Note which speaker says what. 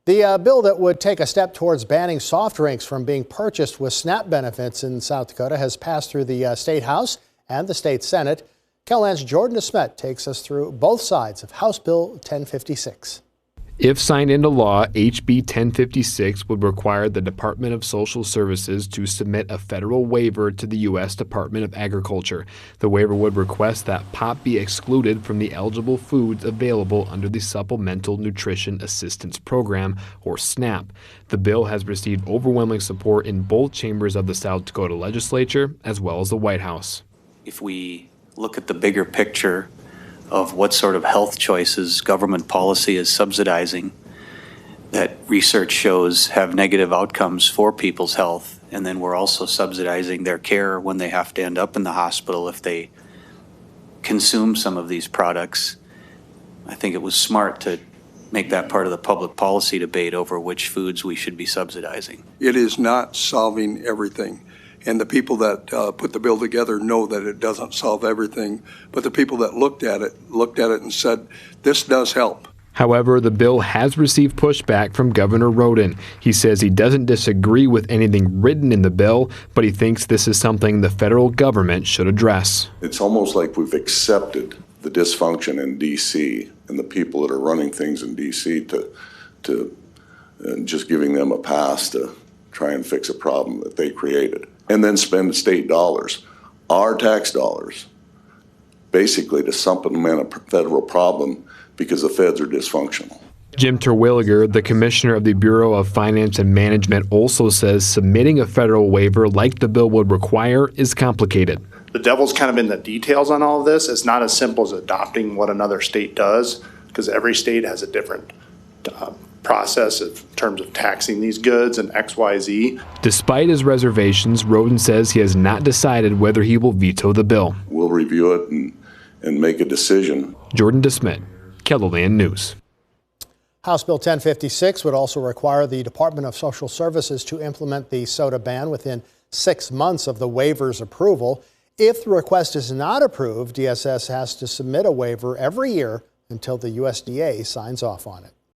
Speaker 1: The bill that would take a step towards banning soft drinks from being purchased with SNAP benefits in South Dakota has passed through the State House and the State Senate. KELOLAND's Jordan DeSmet takes us through both sides of House Bill 1056.
Speaker 2: If signed into law, HB 1056 would require the Department of Social Services to submit a federal waiver to the U.S. Department of Agriculture. The waiver would request that pop be excluded from the eligible foods available under the Supplemental Nutrition Assistance Program, or SNAP. The bill has received overwhelming support in both chambers of the South Dakota legislature, as well as the White House.
Speaker 3: If we look at the bigger picture of what sort of health choices government policy is subsidizing that research shows have negative outcomes for people's health, and then we're also subsidizing their care when they have to end up in the hospital if they consume some of these products, I think it was smart to make that part of the public policy debate over which foods we should be subsidizing.
Speaker 4: It is not solving everything. And the people that put the bill together know that it doesn't solve everything. But the people that looked at it and said, this does help.
Speaker 2: However, the bill has received pushback from Governor Rhoden. He says he doesn't disagree with anything written in the bill, but he thinks this is something the federal government should address.
Speaker 5: It's almost like we've accepted the dysfunction in D.C. and the people that are running things in D.C. to just giving them a pass to try and fix a problem that they created. And then spend state dollars, our tax dollars, basically to supplement a federal problem because the feds are dysfunctional.
Speaker 2: Jim Terwilliger, the commissioner of the Bureau of Finance and Management, also says submitting a federal waiver like the bill would require is complicated.
Speaker 6: The devil's kind of in the details on all of this. It's not as simple as adopting what another state does, because every state has a different process in terms of taxing these goods and XYZ.
Speaker 2: Despite his reservations, Rhoden says he has not decided whether he will veto the bill.
Speaker 5: We'll review it and make a decision.
Speaker 2: Jordan DeSmet, KELOLAND News.
Speaker 1: House Bill 1056 would also require the Department of Social Services to implement the soda ban within 6 months of the waiver's approval. If the request is not approved, DSS has to submit a waiver every year until the USDA signs off on it.